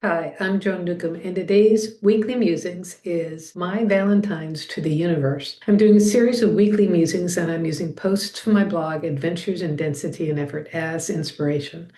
Hi, I'm Joan Newcomb, and today's weekly musings is My Valentine's to the Universe. I'm doing a series of weekly musings, and I'm using posts from my blog, Adventures in Density and Effort, as inspiration.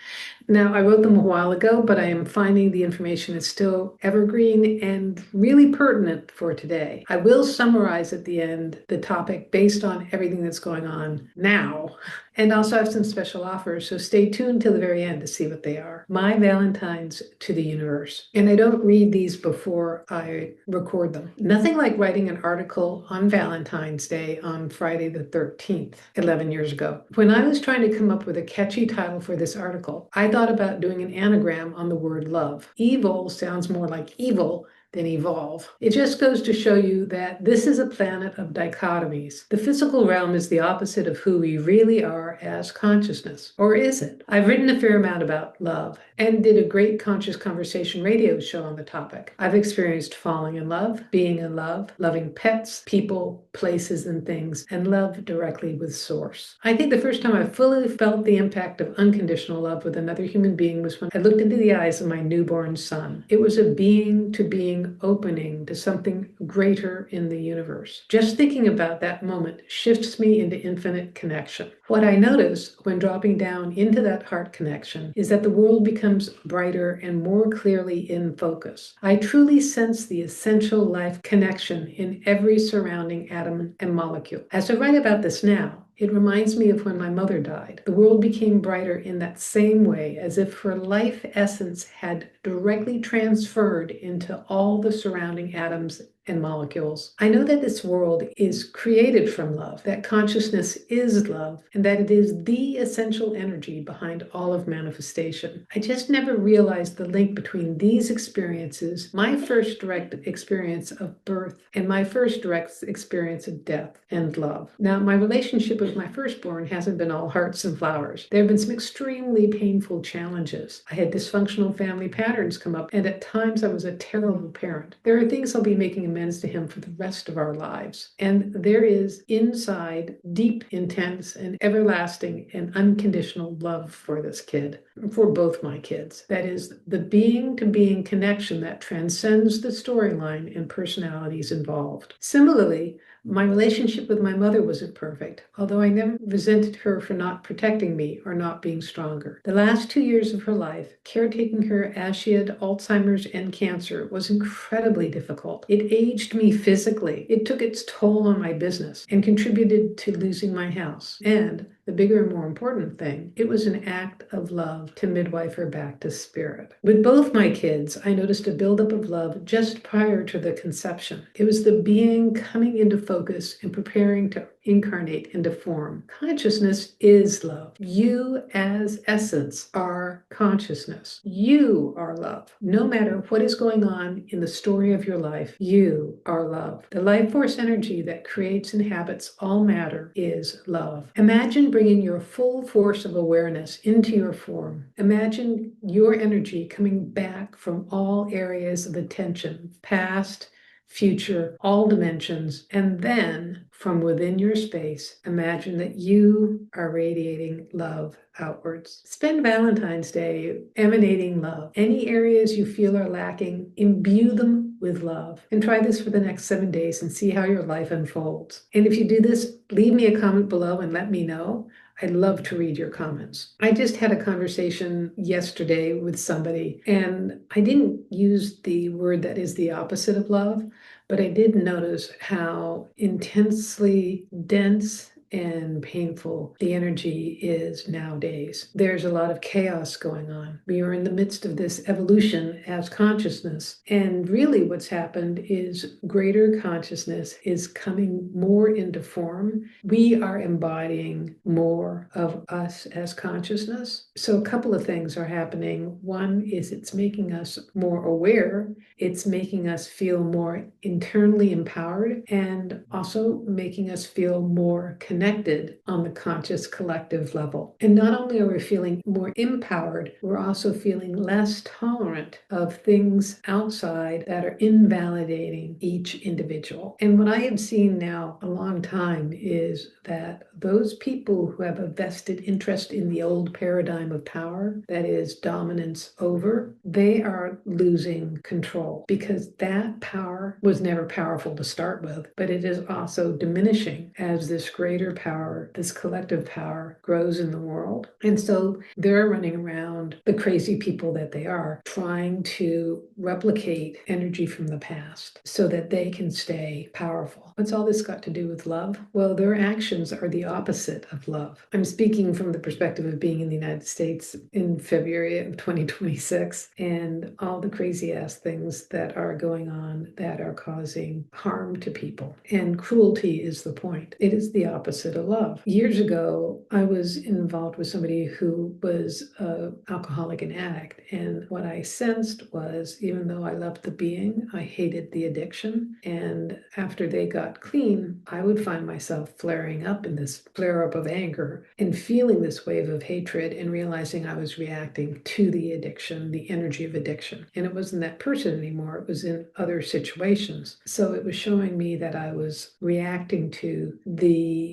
Now, I wrote them a while ago, but I am finding the information is still evergreen and really pertinent for today. I will summarize at the end the topic based on everything that's going on now, and also have some special offers, so stay tuned till the very end to see what they are. My Valentine's to the Universe. And I don't read these before I record them. Nothing like writing an article on Valentine's Day on Friday the 13th, 11 years ago. When I was trying to come up with a catchy title for this article, I thought about doing an anagram on the word love. Evil sounds more like evil than evolve. It just goes to show you that this is a planet of dichotomies. The physical realm is the opposite of who we really are as consciousness. Or is it? I've written a fair amount about love and did a great conscious conversation radio show on the topic. I've experienced falling in love, being in love, loving pets, people, places, and things, and love directly with Source. I think the first time I fully felt the impact of unconditional love with another human being was when I looked into the eyes of my newborn son. It was a being to being opening to something greater in the universe. Just thinking about that moment shifts me into infinite connection. What I notice when dropping down into that heart connection is that the world becomes brighter and more clearly in focus. I truly sense the essential life connection in every surrounding atom and molecule. As I write about this now, it reminds me of when my mother died. The world became brighter in that same way, as if her life essence had directly transferred into all the surrounding atoms and molecules. I know that this world is created from love, that consciousness is love, and that it is the essential energy behind all of manifestation. I just never realized the link between these experiences, my first direct experience of birth and my first direct experience of death and love. Now, my relationship with my firstborn hasn't been all hearts and flowers. There have been some extremely painful challenges. I had dysfunctional family patterns come up, and at times I was a terrible parent. There are things I'll be making amends to him for the rest of our lives. And there is inside deep, intense, and everlasting and unconditional love for this kid, for both my kids. That is the being to being connection that transcends the storyline and personalities involved. Similarly, my relationship with my mother wasn't perfect, although I never resented her for not protecting me or not being stronger. The last 2 years of her life, caretaking her as she had Alzheimer's and cancer, was incredibly difficult. It aged me physically. It took its toll on my business and contributed to losing my house. And the bigger and more important thing, it was an act of love to midwife her back to spirit. With both my kids, I noticed a buildup of love just prior to the conception. It was the being coming into focus and preparing to incarnate into form. Consciousness is love. You as essence are consciousness. You are love. No matter what is going on in the story of your life, you are love. The life force energy that creates and inhabits all matter is love. Imagine bringing your full force of awareness into your form. Imagine your energy coming back from all areas of attention, past, future, all dimensions, and then from within your space, imagine that you are radiating love outwards. Spend Valentine's Day emanating love. Any areas you feel are lacking, imbue them with love. And try this for the next 7 days and see how your life unfolds. And if you do this, leave me a comment below and let me know. I'd love to read your comments. I just had a conversation yesterday with somebody, and I didn't use the word that is the opposite of love, but I did notice how intensely dense and painful the energy is nowadays. There's a lot of chaos going on. We are in the midst of this evolution as consciousness. And really what's happened is greater consciousness is coming more into form. We are embodying more of us as consciousness. So a couple of things are happening. One is it's making us more aware. It's making us feel more internally empowered and also making us feel more connected connected on the conscious collective level. And not only are we feeling more empowered, we're also feeling less tolerant of things outside that are invalidating each individual. And what I have seen now a long time is that those people who have a vested interest in the old paradigm of power, that is dominance over, they are losing control because that power was never powerful to start with, but it is also diminishing as this greater power, this collective power grows in the world. And so they're running around, the crazy people that they are, trying to replicate energy from the past so that they can stay powerful. What's all this got to do with love? Well, their actions are the opposite of love. I'm speaking from the perspective of being in the United States in February of 2026 and all the crazy ass things that are going on that are causing harm to people. And cruelty is the point. It is the opposite of love. Years ago, I was involved with somebody who was an alcoholic and addict. And what I sensed was, even though I loved the being, I hated the addiction. And after they got clean, I would find myself flaring up in this flare up of anger and feeling this wave of hatred and realizing I was reacting to the addiction, the energy of addiction. And it wasn't that person anymore, it was in other situations. So it was showing me that I was reacting to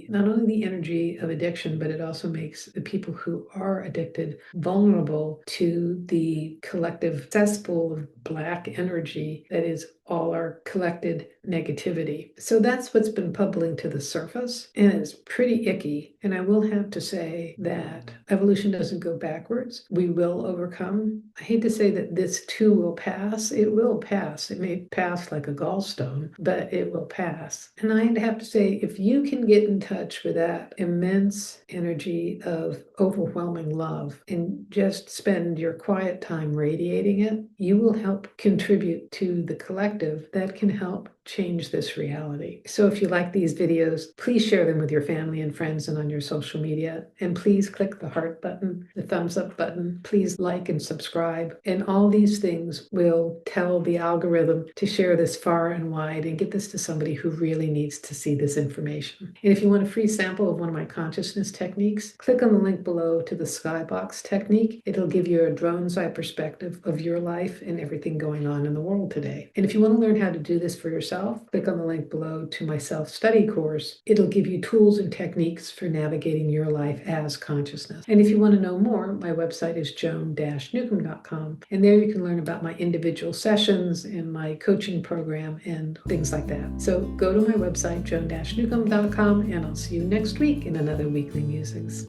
not only the energy of addiction, but it also makes the people who are addicted vulnerable to the collective cesspool of black energy that is all our collected negativity. So that's what's been bubbling to the surface, and it's pretty icky. And I will have to say that evolution doesn't go backwards. We will overcome. I hate to say that this too will pass. It will pass. It may pass like a gallstone, but it will pass. And I'd have to say, if you can get in touch with that immense energy of overwhelming love and just spend your quiet time radiating it, you will help contribute to the collective that can help change this reality. So if you like these videos, please share them with your family and friends and on your social media. And please click the heart button, the thumbs up button. Please like and subscribe. And all these things will tell the algorithm to share this far and wide and get this to somebody who really needs to see this information. And if you want a free sample of one of my consciousness techniques, click on the link below to the Skybox technique. It'll give you a drone's eye perspective of your life and everything going on in the world today. And if you want to learn how to do this for yourself, click on the link below to my self-study course. It'll give you tools and techniques for navigating your life as consciousness. And if you want to know more, my website is joan-newcomb.com. And there you can learn about my individual sessions and my coaching program and things like that. So go to my website, joan-newcomb.com, and I'll see you next week in another Weekly Musings.